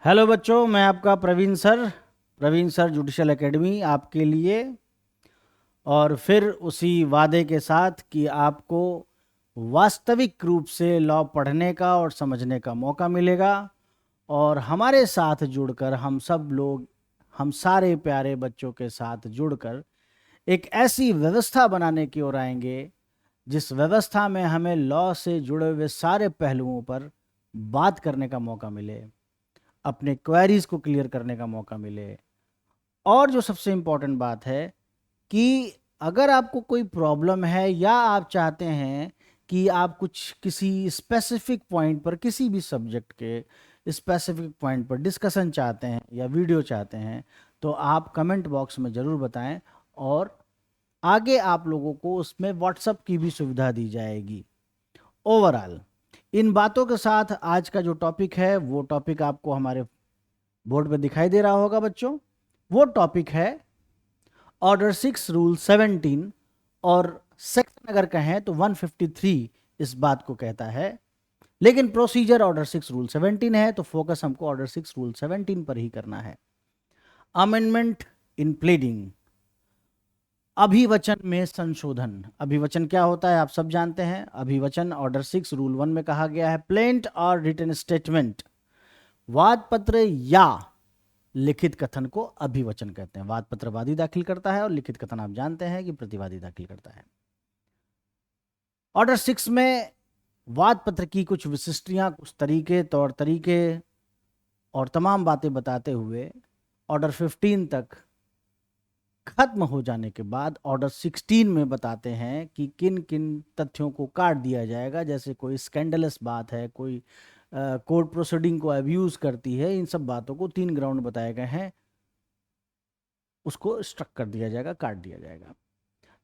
Hello बच्चों, मैं आपका प्रवीण सर जुडिशल एकेडमी आपके लिए। और फिर उसी वादे के साथ कि आपको वास्तविक रूप से लॉ पढ़ने का और समझने का मौका मिलेगा। और हमारे साथ जुड़कर हम सब लोग, हम सारे प्यारे बच्चों के साथ जुड़कर एक ऐसी व्यवस्था बनाने की ओर आएंगे जिस व्यवस्था में हमें लॉ से जुड़े हुए सारे पहलुओं पर बात करने का मौका मिले, अपने क्वेरीज को क्लियर करने का मौका मिले। और जो सबसे इम्पोर्टेंट बात है कि अगर आपको कोई प्रॉब्लम है या आप चाहते हैं कि आप कुछ किसी स्पेसिफिक पॉइंट पर, किसी भी सब्जेक्ट के स्पेसिफिक पॉइंट पर डिस्कशन चाहते हैं या वीडियो चाहते हैं, तो आप कमेंट बॉक्स में ज़रूर बताएं। और आगे आप लोगों को उसमें व्हाट्सएप की भी सुविधा दी जाएगी। ओवरऑल इन बातों के साथ आज का जो टॉपिक है, वो टॉपिक आपको हमारे बोर्ड पे दिखाई दे रहा होगा बच्चों। वो टॉपिक है ऑर्डर 6 रूल 17। और सेक्शन अगर कहें तो 153 इस बात को कहता है, लेकिन प्रोसीजर ऑर्डर 6 रूल 17 है, तो फोकस हमको ऑर्डर 6 रूल 17 पर ही करना है। अमेंडमेंट इन प्लीडिंग, अभिवचन में संशोधन। अभिवचन क्या होता है आप सब जानते हैं। अभिवचन ऑर्डर 6 रूल 1 में कहा गया है, प्लेंट और रिटन स्टेटमेंट, वाद पत्र या लिखित कथन को अभिवचन कहते हैं। वाद पत्र वादी दाखिल करता है और लिखित कथन आप जानते हैं कि प्रतिवादी दाखिल करता है। ऑर्डर 6 में वाद पत्र की कुछ विशिष्टियां, कुछ तरीके, तौर तरीके और तमाम बातें बताते हुए ऑर्डर 15 तक खत्म हो जाने के बाद ऑर्डर 16 में बताते हैं कि किन किन तथ्यों को काट दिया जाएगा। जैसे कोई स्कैंडलस बात है, कोई कोर्ट प्रोसीडिंग को अब्यूज करती है, इन सब बातों को 3 ग्राउंड बताए गए हैं, उसको स्ट्रक कर दिया जाएगा, काट दिया जाएगा।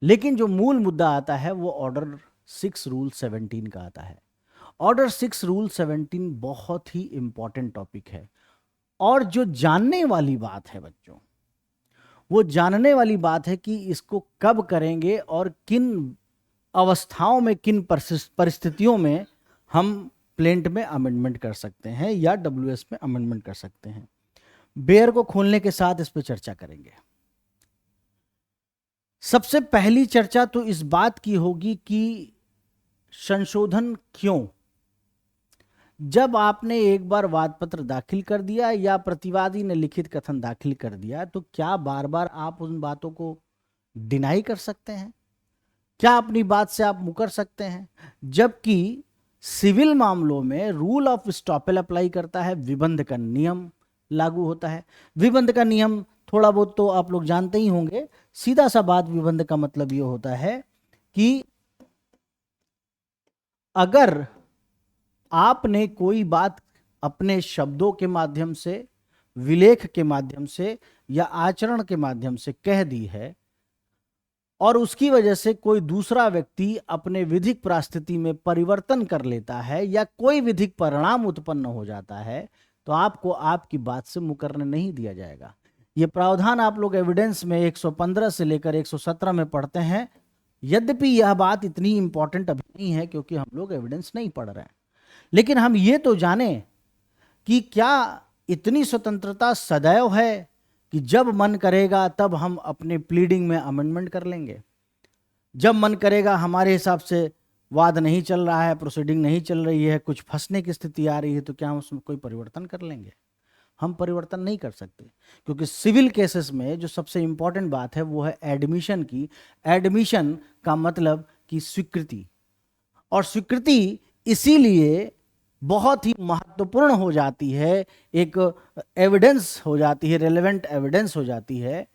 लेकिन जो मूल मुद्दा आता है वो ऑर्डर 6 रूल 17 का आता है। ऑर्डर 6 रूल 17 बहुत ही इंपॉर्टेंट टॉपिक है। और जो जानने वाली बात है बच्चों, वो जानने वाली बात है कि इसको कब करेंगे और किन अवस्थाओं में, किन परिस्थितियों में हम प्लेंट में अमेंडमेंट कर सकते हैं या डब्ल्यूएस में अमेंडमेंट कर सकते हैं। बेयर को खोलने के साथ इस पर चर्चा करेंगे। सबसे पहली चर्चा तो इस बात की होगी कि संशोधन क्यों। जब आपने एक बार वाद पत्र दाखिल कर दिया या प्रतिवादी ने लिखित कथन दाखिल कर दिया, तो क्या बार बार आप उन बातों को डिनाई कर सकते हैं? क्या अपनी बात से आप मुकर सकते हैं? जबकि सिविल मामलों में रूल ऑफ स्टॉपेल अप्लाई करता है, विबंध का नियम लागू होता है। विबंध का नियम थोड़ा बहुत तो आप लोग जानते ही होंगे। सीधा सा बात, विबंध का मतलब ये होता है कि अगर आपने कोई बात अपने शब्दों के माध्यम से, विलेख के माध्यम से या आचरण के माध्यम से कह दी है और उसकी वजह से कोई दूसरा व्यक्ति अपने विधिक परिस्थिति में परिवर्तन कर लेता है या कोई विधिक परिणाम उत्पन्न हो जाता है, तो आपको आपकी बात से मुकरने नहीं दिया जाएगा। ये प्रावधान आप लोग एविडेंस में 115 से लेकर 117 में पढ़ते हैं। यद्यपि यह बात इतनी इंपॉर्टेंट अभी नहीं है क्योंकि हम लोग एविडेंस नहीं पढ़ रहे हैं, लेकिन हम ये तो जाने कि क्या इतनी स्वतंत्रता सदैव है कि जब मन करेगा तब हम अपने प्लीडिंग में अमेंडमेंट कर लेंगे। जब मन करेगा, हमारे हिसाब से वाद नहीं चल रहा है, प्रोसीडिंग नहीं चल रही है, कुछ फंसने की स्थिति आ रही है, तो क्या हम उसमें कोई परिवर्तन कर लेंगे? हम परिवर्तन नहीं कर सकते, क्योंकि सिविल केसेस में जो सबसे इंपॉर्टेंट बात है वो है एडमिशन की। एडमिशन का मतलब कि स्वीकृति, और स्वीकृति इसीलिए बहुत ही महत्वपूर्ण हो जाती है, एक एविडेंस हो जाती है, रेलेवेंट एविडेंस हो जाती है,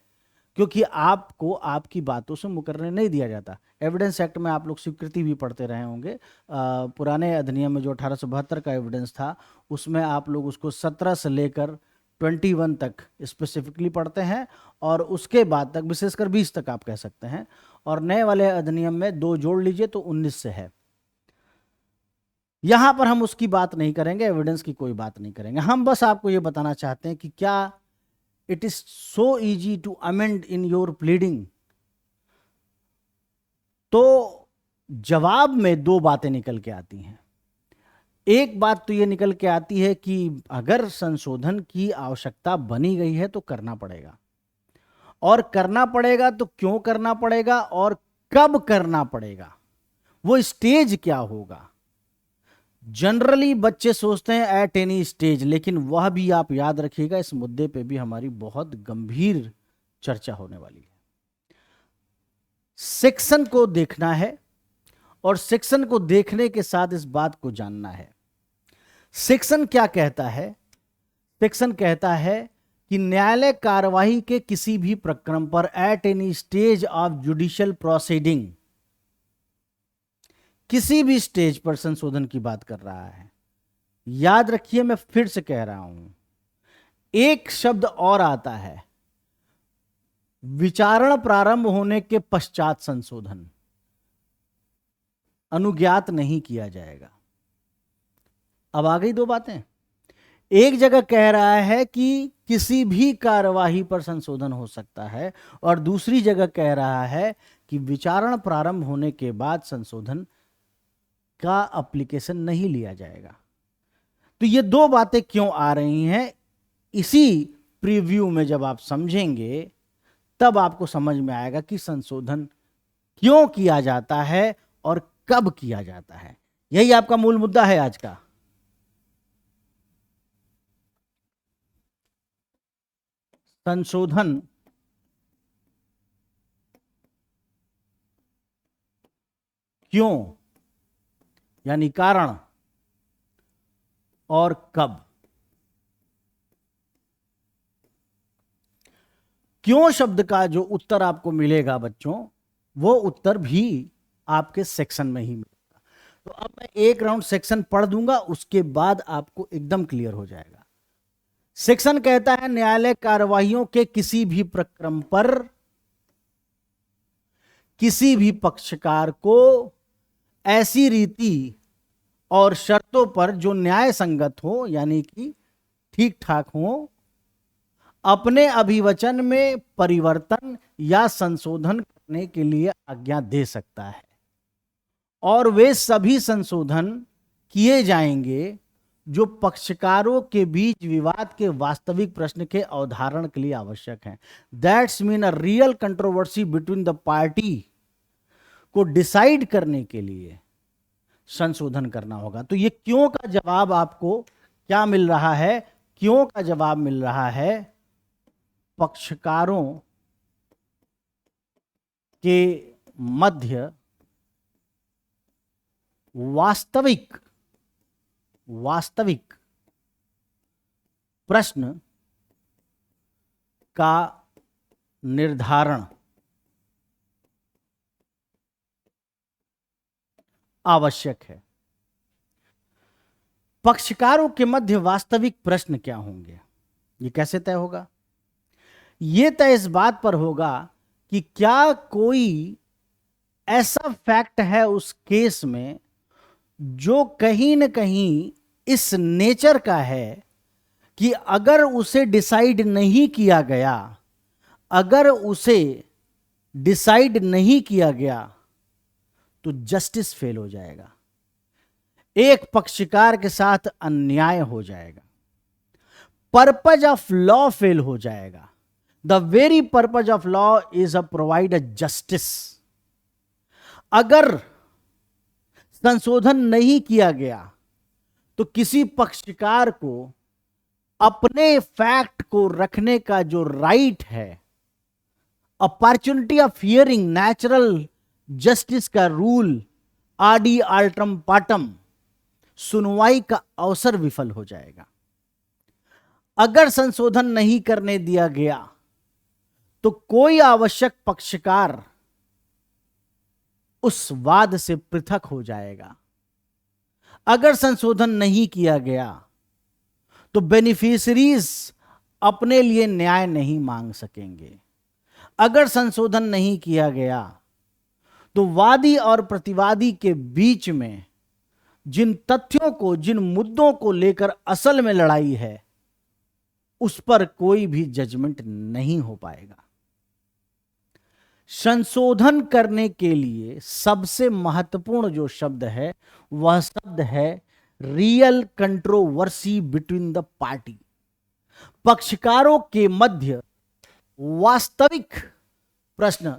क्योंकि आपको आपकी बातों से मुकरने नहीं दिया जाता। एविडेंस एक्ट में आप लोग स्वीकृति भी पढ़ते रहे होंगे। पुराने अधिनियम में जो 1872 का एविडेंस था, उसमें आप लोग उसको 17 से लेकर 21 तक स्पेसिफिकली पढ़ते हैं, और उसके बाद तक विशेषकर 20 तक आप कह सकते हैं। और नए वाले अधिनियम में 2 जोड़ लीजिए तो 19 से है। यहां पर हम उसकी बात नहीं करेंगे, एविडेंस की कोई बात नहीं करेंगे। हम बस आपको यह बताना चाहते हैं कि क्या it is so easy to amend in your pleading. तो जवाब में 2 बातें निकल के आती हैं। एक बात तो ये निकल के आती है कि अगर संशोधन की आवश्यकता बनी गई है तो करना पड़ेगा, और करना पड़ेगा तो क्यों करना पड़ेगा और कब करना पड़ेगा, वो स्टेज क्या होगा। जनरली बच्चे सोचते हैं एट एनी स्टेज, लेकिन वह भी आप याद रखिएगा, इस मुद्दे पे भी हमारी बहुत गंभीर चर्चा होने वाली है। सेक्शन को देखना है और सेक्शन को देखने के साथ इस बात को जानना है। सेक्शन क्या कहता है? सेक्शन कहता है कि न्यायालय कार्यवाही के किसी भी प्रक्रम पर at any stage of judicial proceeding, किसी भी स्टेज पर संशोधन की बात कर रहा है। याद रखिए, मैं फिर से कह रहा हूं, एक शब्द और आता है, विचारण प्रारंभ होने के पश्चात संशोधन अनुज्ञात नहीं किया जाएगा। अब आ गई दो बातें। एक जगह कह रहा है कि किसी भी कार्यवाही पर संशोधन हो सकता है, और दूसरी जगह कह रहा है कि विचारण प्रारंभ होने के बाद संशोधन का एप्लीकेशन नहीं लिया जाएगा। तो ये दो बातें क्यों आ रही हैं, इसी प्रीव्यू में जब आप समझेंगे तब आपको समझ में आएगा कि संशोधन क्यों किया जाता है और कब किया जाता है। यही आपका मूल मुद्दा है आज का। संशोधन क्यों यानी कारण और कब। क्यों शब्द का जो उत्तर आपको मिलेगा बच्चों, वो उत्तर भी आपके सेक्शन में ही मिलेगा। तो अब मैं एक राउंड सेक्शन पढ़ दूंगा, उसके बाद आपको एकदम क्लियर हो जाएगा। सेक्शन कहता है न्यायालय कार्यवाहियों के किसी भी प्रक्रम पर किसी भी पक्षकार को ऐसी रीति और शर्तों पर जो न्याय संगत हो, यानी कि ठीक ठाक हो, अपने अभिवचन में परिवर्तन या संशोधन करने के लिए आज्ञा दे सकता है, और वे सभी संशोधन किए जाएंगे जो पक्षकारों के बीच विवाद के वास्तविक प्रश्न के अवधारण के लिए आवश्यक हैं। That's mean a real controversy between the party को डिसाइड करने के लिए संशोधन करना होगा। तो ये क्यों का जवाब आपको क्या मिल रहा है? क्यों का जवाब मिल रहा है पक्षकारों के मध्य वास्तविक प्रश्न का निर्धारण आवश्यक है। पक्षकारों के मध्य वास्तविक प्रश्न क्या होंगे, ये कैसे तय होगा? ये तय इस बात पर होगा कि क्या कोई ऐसा फैक्ट है उस केस में जो कहीं न कहीं इस नेचर का है कि अगर उसे डिसाइड नहीं किया गया, अगर उसे डिसाइड नहीं किया गया तो जस्टिस फेल हो जाएगा, एक पक्षकार के साथ अन्याय हो जाएगा, पर्पज ऑफ लॉ फेल हो जाएगा। The very purpose of law is a provide a justice. अगर संशोधन नहीं किया गया तो किसी पक्षकार को अपने फैक्ट को रखने का जो राइट है, opportunity of hearing natural justice का रूल आडि आल्ट्रम पाटम, सुनवाई का अवसर विफल हो जाएगा। अगर संशोधन नहीं करने दिया गया तो कोई आवश्यक पक्षकार उस वाद से पृथक हो जाएगा। अगर संशोधन नहीं किया गया तो बेनिफिशरीज अपने लिए न्याय नहीं मांग सकेंगे। अगर संशोधन नहीं किया गया तो वादी और प्रतिवादी के बीच में जिन तथ्यों को, जिन मुद्दों को लेकर असल में लड़ाई है, उस पर कोई भी जजमेंट नहीं हो पाएगा। संशोधन करने के लिए सबसे महत्वपूर्ण जो शब्द है वह शब्द है real controversy between the party, पक्षकारों के मध्य वास्तविक प्रश्न।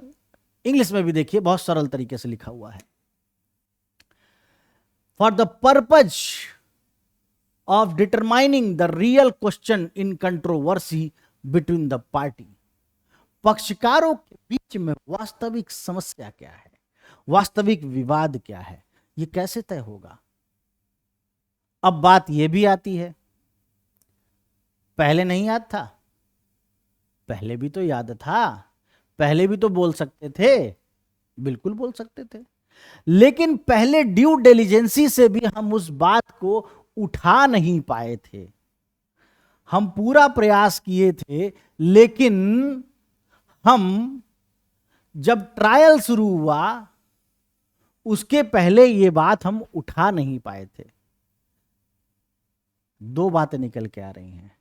इंग्लिश में भी देखिए बहुत सरल तरीके से लिखा हुआ है, for the purpose of determining the real question in controversy between the party. पक्षकारों के बीच में वास्तविक समस्या क्या है, वास्तविक विवाद क्या है, यह कैसे तय होगा। अब बात यह भी आती है, पहले नहीं याद था? पहले भी तो याद था, पहले भी तो बोल सकते थे, बिल्कुल बोल सकते थे, लेकिन पहले ड्यू डिलिजेंसी से भी हम उस बात को उठा नहीं पाए थे। हम पूरा प्रयास किए थे, लेकिन हम जब ट्रायल शुरू हुआ उसके पहले ये बात हम उठा नहीं पाए थे। दो बातें निकल के आ रही हैं,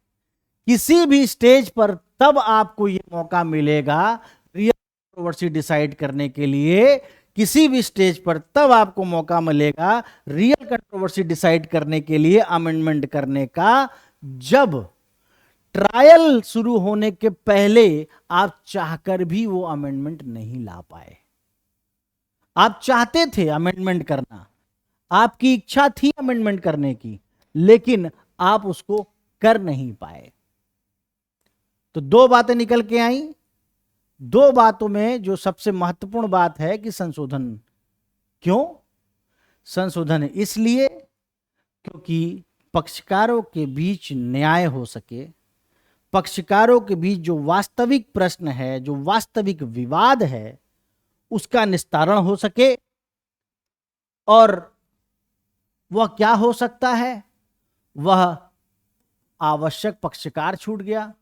किसी भी स्टेज पर तब आपको यह मौका मिलेगा रियल कंट्रोवर्सी डिसाइड करने के लिए, किसी भी स्टेज पर तब आपको मौका मिलेगा रियल कंट्रोवर्सी डिसाइड करने के लिए अमेंडमेंट करने का, जब ट्रायल शुरू होने के पहले आप चाहकर भी वो अमेंडमेंट नहीं ला पाए। आप चाहते थे अमेंडमेंट करना, आपकी इच्छा थी अमेंडमेंट करने की, लेकिन आप उसको कर नहीं पाए। तो दो बातें निकल के आई। दो बातों में जो सबसे महत्वपूर्ण बात है कि संशोधन। क्यों संशोधन? इसलिए क्योंकि पक्षकारों के बीच न्याय हो सके, पक्षकारों के बीच जो वास्तविक प्रश्न है, जो वास्तविक विवाद है, उसका निस्तारण हो सके। और वह क्या हो सकता है? वह आवश्यक पक्षकार छूट गया,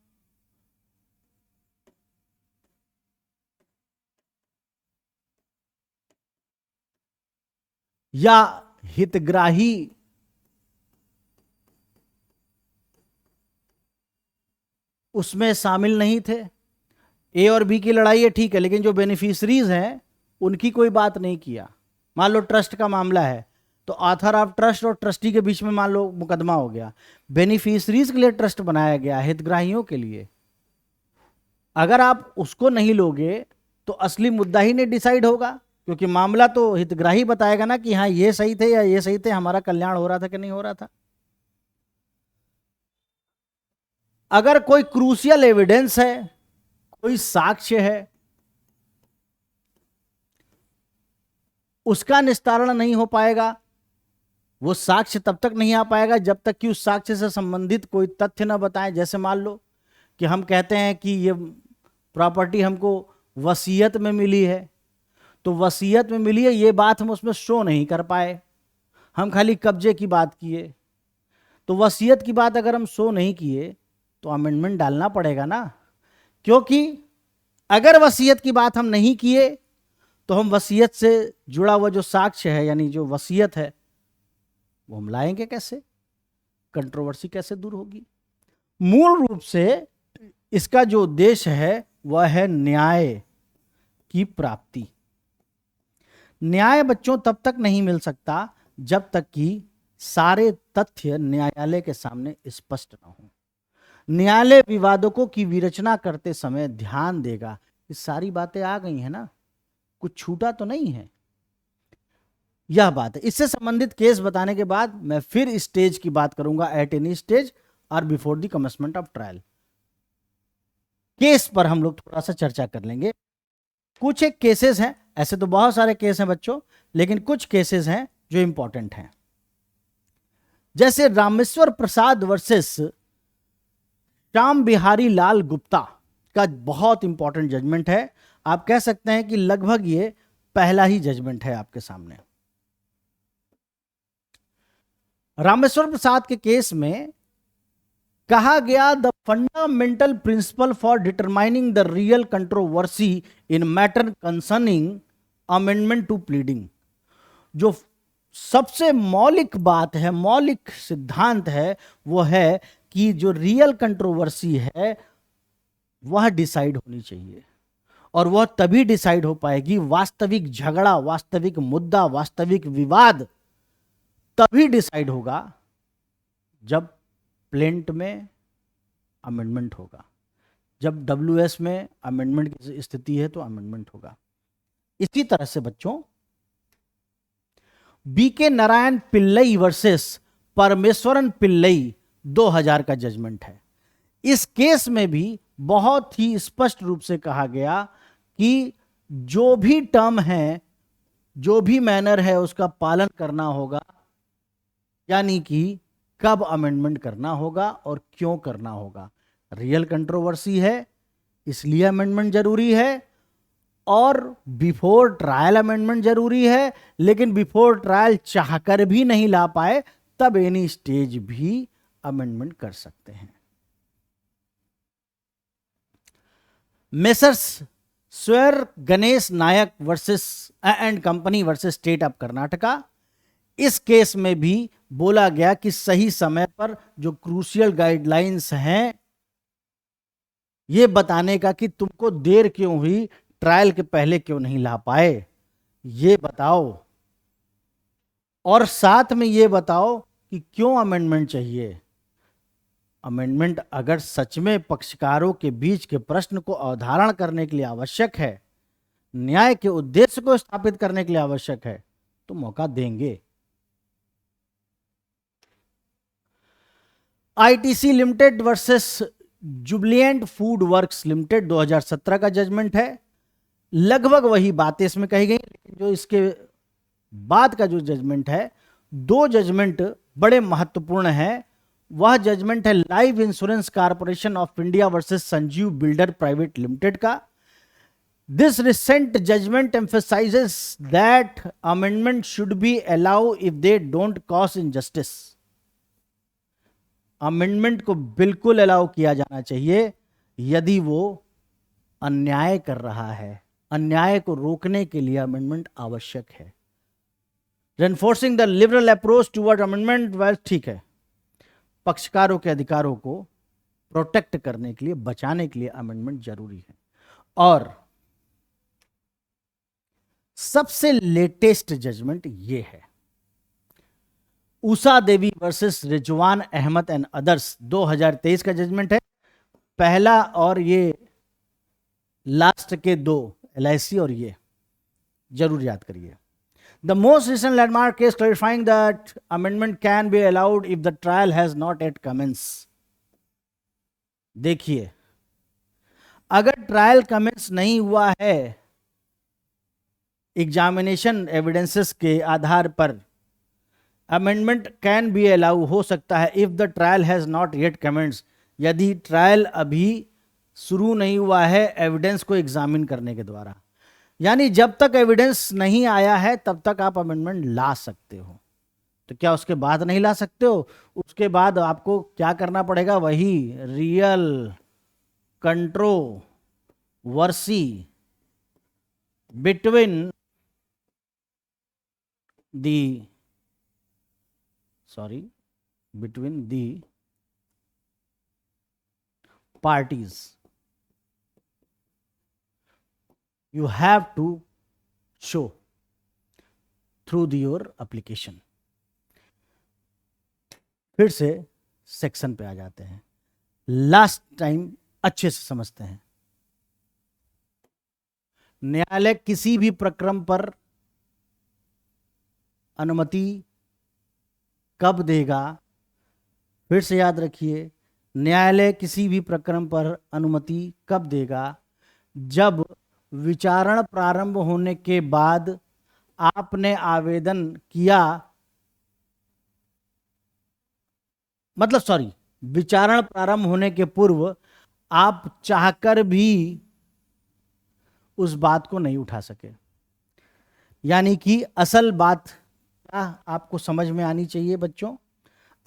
या हितग्राही उसमें शामिल नहीं थे। ए और बी की लड़ाई है, ठीक है, लेकिन जो बेनिफिशरीज हैं उनकी कोई बात नहीं किया। मान लो ट्रस्ट का मामला है, तो ऑथर ऑफ ट्रस्ट और ट्रस्टी के बीच में मान लो मुकदमा हो गया, बेनिफिशरीज के लिए ट्रस्ट बनाया गया, हितग्राहियों के लिए। अगर आप उसको नहीं लोगे तो असली मुद्दा ही नहीं डिसाइड होगा, क्योंकि मामला तो हितग्राही बताएगा ना कि हाँ ये सही थे या ये सही थे, हमारा कल्याण हो रहा था कि नहीं हो रहा था। अगर कोई क्रूशियल एविडेंस है, कोई साक्ष्य है, उसका निस्तारण नहीं हो पाएगा। वो साक्ष्य तब तक नहीं आ पाएगा जब तक कि उस साक्ष्य से संबंधित कोई तथ्य न बताएं। जैसे मान लो कि हम कहते हैं कि ये प्रॉपर्टी हमको वसीयत में मिली है, तो वसीयत में मिली है ये बात हम उसमें शो नहीं कर पाए, हम खाली कब्जे की बात किए। तो वसीयत की बात अगर हम शो नहीं किए तो अमेंडमेंट डालना पड़ेगा ना, क्योंकि अगर वसीयत की बात हम नहीं किए तो हम वसीयत से जुड़ा हुआ जो साक्ष्य है, यानी जो वसीयत है, वो हम लाएंगे कैसे? कंट्रोवर्सी कैसे दूर होगी? मूल रूप से इसका जो उद्देश्य है वह है न्याय की प्राप्ति। न्याय बच्चों तब तक नहीं मिल सकता जब तक कि सारे तथ्य न्यायालय के सामने स्पष्ट न हो। न्यायालय विवादकों की विरचना करते समय ध्यान देगा, ये सारी बातें आ गई हैं ना, कुछ छूटा तो नहीं है, यह बात है। इससे संबंधित केस बताने के बाद मैं फिर स्टेज की बात करूंगा, एट एनी स्टेज और before the commencement of trial. Case पर हम लोग थोड़ा सा चर्चा कर लेंगे। कुछ एक केसेस हैं, ऐसे तो बहुत सारे केस हैं बच्चों, लेकिन कुछ केसेस हैं जो इंपॉर्टेंट हैं। जैसे रामेश्वर प्रसाद वर्सेस श्याम बिहारी लाल गुप्ता का बहुत इंपॉर्टेंट जजमेंट है। आप कह सकते हैं कि लगभग ये पहला ही जजमेंट है आपके सामने। रामेश्वर प्रसाद के केस में कहा गया, the fundamental principle for determining the real controversy in matter concerning amendment to pleading, जो सबसे मौलिक बात है, मौलिक सिद्धांत है, वो है कि जो रियल कंट्रोवर्सी है वह डिसाइड होनी चाहिए, और वह तभी डिसाइड हो पाएगी वास्तविक झगड़ा, वास्तविक मुद्दा, वास्तविक विवाद तभी डिसाइड होगा जब प्लेंट में अमेंडमेंट होगा, जब डब्ल्यूएस में अमेंडमेंट की स्थिति है तो अमेंडमेंट होगा। इसी तरह से बच्चों बीके नारायण पिल्लई वर्सेस परमेश्वरन पिल्लई 2000 का जजमेंट है। इस केस में भी बहुत ही स्पष्ट रूप से कहा गया कि जो भी टर्म है, जो भी मैनर है, उसका पालन करना होगा, यानी कि कब अमेंडमेंट करना होगा और क्यों करना होगा। रियल कंट्रोवर्सी है इसलिए अमेंडमेंट जरूरी है, और बिफोर ट्रायल अमेंडमेंट जरूरी है, लेकिन बिफोर ट्रायल चाहकर भी नहीं ला पाए तब एनी स्टेज भी अमेंडमेंट कर सकते हैं। Messrs Swar Ganesh Nayak versus and company versus state of Karnataka, इस केस में भी बोला गया कि सही समय पर जो क्रूशियल गाइडलाइंस हैं ये बताने का कि तुमको देर क्यों हुई, ट्रायल के पहले क्यों नहीं ला पाए, ये बताओ, और साथ में ये बताओ कि क्यों अमेंडमेंट चाहिए। अमेंडमेंट अगर सच में पक्षकारों के बीच के प्रश्न को अवधारण करने के लिए आवश्यक है, न्याय के उद्देश्य को स्थापित करने के लिए आवश्यक है, तो मौका देंगे। ITC limited versus Jubilant Food Works limited 2017 का जजमेंट है। लगभग वही बातें इसमें कही गई, लेकिन जो इसके बाद का जो जजमेंट है, दो जजमेंट बड़े महत्वपूर्ण हैं। वह जजमेंट है life insurance corporation of India versus Sanjeev builder private limited का। This recent judgement emphasises that amendment should be allow if they don't cause injustice. Amendment को बिल्कुल अलाउ किया जाना चाहिए यदि वो अन्याय कर रहा है। अन्याय को रोकने के लिए अमेंडमेंट आवश्यक है। Reinforcing the liberal approach toward amendment, well ठीक है, पक्षकारों के अधिकारों को प्रोटेक्ट करने के लिए, बचाने के लिए अमेंडमेंट जरूरी है। और सबसे लेटेस्ट जजमेंट ये है, Usha Devi versus Rizwan Ahmad and others 2023 का जजमेंट है। पहला और ये लास्ट के दो, एलआईसी और ये जरूर याद करिए। The most recent landmark case clarifying that amendment can be allowed if the trial has not yet commenced. देखिए, अगर ट्रायल कमेंस नहीं हुआ है एग्जामिनेशन एविडेंसेस के आधार पर, अमेंडमेंट कैन बी अलाउ हो सकता है if the trial has not yet commenced, यदि ट्रायल अभी शुरू नहीं हुआ है एविडेंस को एग्जामिन करने के द्वारा। यानी जब तक एविडेंस नहीं आया है तब तक आप अमेंडमेंट ला सकते हो। तो क्या उसके बाद नहीं ला सकते हो? उसके बाद आपको क्या करना पड़ेगा? वही real controversy between the parties. You have to show through your application. फिर से सेक्शन पे आ जाते हैं, लास्ट टाइम अच्छे से समझते हैं। न्यायालय किसी भी प्रकरण पर अनुमति कब देगा? फिर से याद रखिए, न्यायालय किसी भी प्रकरण पर अनुमति कब देगा? जब विचारण प्रारंभ होने के बाद आपने आवेदन किया, विचारण प्रारंभ होने के पूर्व आप चाहकर भी उस बात को नहीं उठा सके। यानी कि असल बात क्या आपको समझ में आनी चाहिए बच्चों?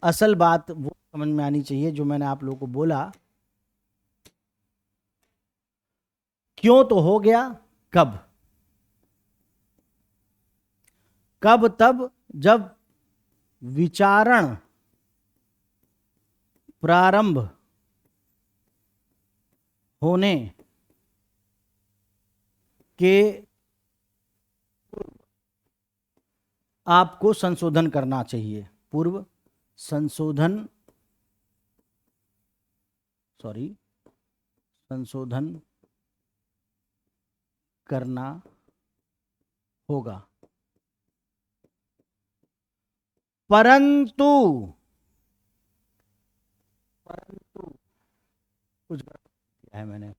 असल बात वो समझ में आनी चाहिए जो मैंने आप लोगों को बोला, क्यों तो हो गया, कब? कब? तब जब विचारण प्रारंभ होने के आपको संशोधन करना चाहिए, पूर्व संशोधन, संशोधन करना होगा। परंतु कुछ गलत किया है मैंने,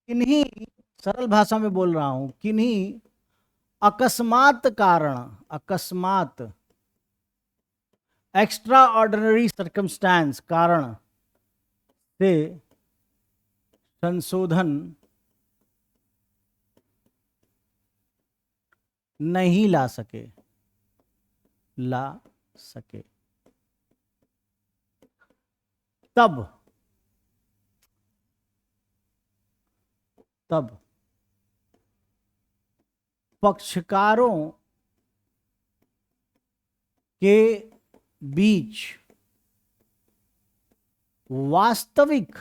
किन्हीं, सरल भाषा में बोल रहा हूं, किन्हीं अकस्मात कारण, अकस्मात एक्स्ट्रा ऑर्डिनरी सर्कमस्टांस कारण से संशोधन नहीं ला सके, तब पक्षकारों के बीच वास्तविक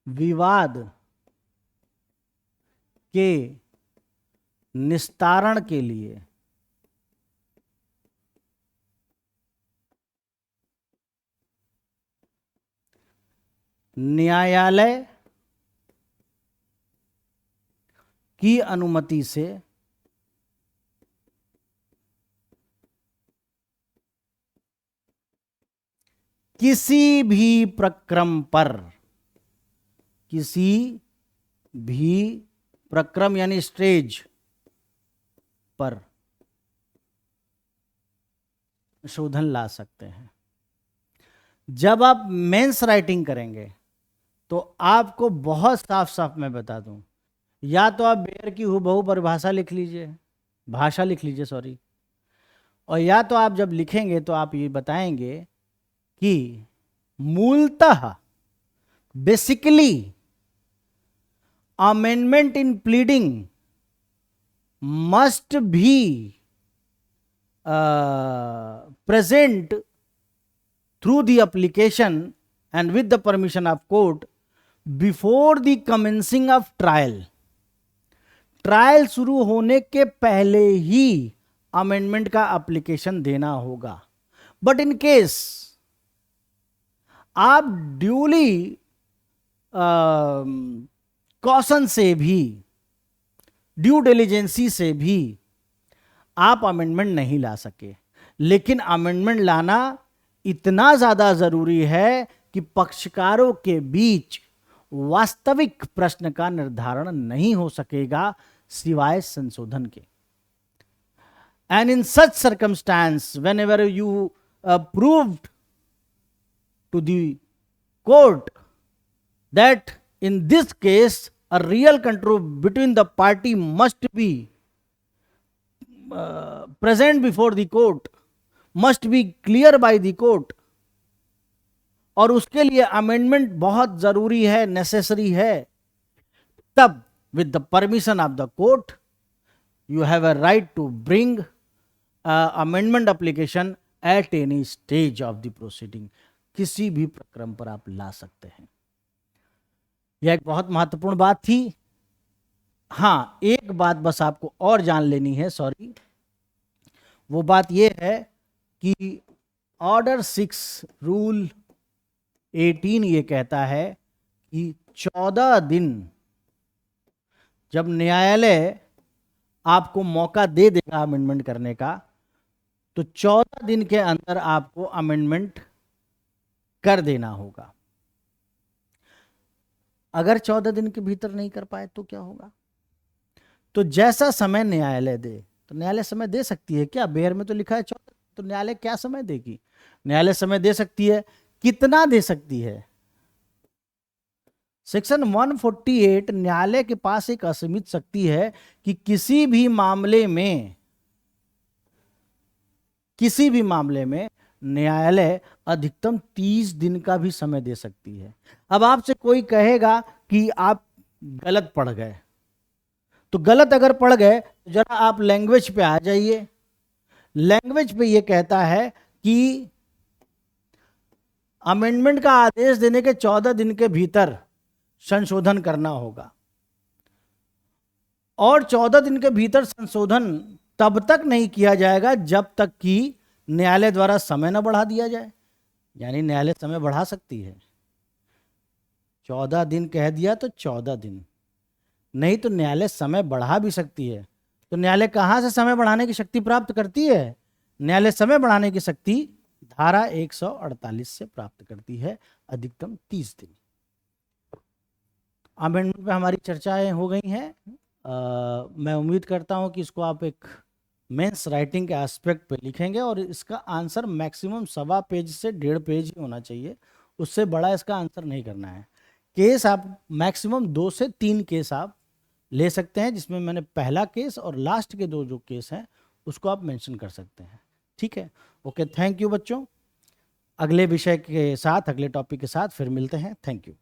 विवाद के निस्तारण के लिए न्यायालय की अनुमति से किसी भी प्रक्रम पर, किसी भी प्रक्रम यानी स्टेज पर संशोधन ला सकते हैं। जब आप मेंस राइटिंग करेंगे तो आपको बहुत साफ साफ मैं बता दूं, या तो आप बेयर की हुबहू परिभाषा लिख लीजिए, भाषा लिख लीजिए सॉरी, और या तो आप जब लिखेंगे तो आप ये बताएंगे कि मूलतः basically amendment in pleading must भी present through the application and with the permission of court before the commencing of trial. Trial शुरू होने के पहले ही अमेंडमेंट का एप्लीकेशन देना होगा। बट इन केस आप ड्यूली कॉशन से भी, ड्यू डिलिजेंसी से भी आप अमेंडमेंट नहीं ला सके, लेकिन अमेंडमेंट लाना इतना ज्यादा जरूरी है कि पक्षकारों के बीच वास्तविक प्रश्न का निर्धारण नहीं हो सकेगा सिवाय संशोधन के। And in such circumstance whenever you proved to the court that in this case a real control between the party must be present before the court, must be clear by the court, और उसके लिए amendment बहुत जरूरी है, necessary है, तब with the permission of the court you have a right to bring amendment application at any stage of the proceeding। किसी भी प्रक्रम पर आप ला सकते हैं। यह एक बहुत महत्वपूर्ण बात थी। हाँ, एक बात बस आपको और जान लेनी है, सॉरी, वो बात यह है कि ऑर्डर 6 रूल 18 ये कहता है कि 14 दिन जब न्यायालय आपको मौका दे देगा अमेंडमेंट करने का, तो 14 दिन के अंदर आपको अमेंडमेंट कर देना होगा। अगर 14 दिन के भीतर नहीं कर पाए तो क्या होगा? तो जैसा समय न्यायालय दे, तो न्यायालय समय दे सकती है क्या? बेयर में तो लिखा है 14, तो न्यायालय क्या समय देगी? न्यायालय समय दे सकती है, कितना दे सकती है? सेक्शन 148 न्यायालय के पास एक असीमित शक्ति है कि किसी भी मामले में न्यायालय अधिकतम 30 दिन का भी समय दे सकती है। अब आपसे कोई कहेगा कि आप गलत पढ़ गए, तो गलत अगर पढ़ गए तो जरा आप लैंग्वेज पे आ जाइए। लैंग्वेज पे ये कहता है कि अमेंडमेंट का आदेश देने के 14 दिन के भीतर संशोधन करना होगा, और 14 दिन के भीतर संशोधन तब तक नहीं किया जाएगा जब तक कि न्यायालय द्वारा समय न बढ़ा दिया जाए। यानी न्यायालय समय बढ़ा सकती है, 14 दिन कह दिया तो 14 दिन, नहीं तो न्यायालय समय बढ़ा भी सकती है। तो न्यायालय कहाँ से समय बढ़ाने की शक्ति प्राप्त करती है? न्यायालय समय बढ़ाने की शक्ति धारा 148 से प्राप्त करती है, अधिकतम 30 दिन। अमेंडमेंट पे हमारी चर्चाएं हो गई हैं। मैं उम्मीद करता हूं कि इसको आप एक मेंस राइटिंग के एस्पेक्ट पे लिखेंगे, और इसका आंसर मैक्सिमम 1.25 पेज से 1.5 पेज ही होना चाहिए, उससे बड़ा इसका आंसर नहीं करना है। केस आप मैक्सिमम 2 से 3 केस आप ले सकते हैं, जिसमें मैंने पहला केस और लास्ट के 2 जो केस हैं उसको आप मेंशन कर सकते हैं। ठीक है, ओके, थैंक यू बच्चों। अगले विषय के साथ, अगले टॉपिक के साथ फिर मिलते हैं। Thank you.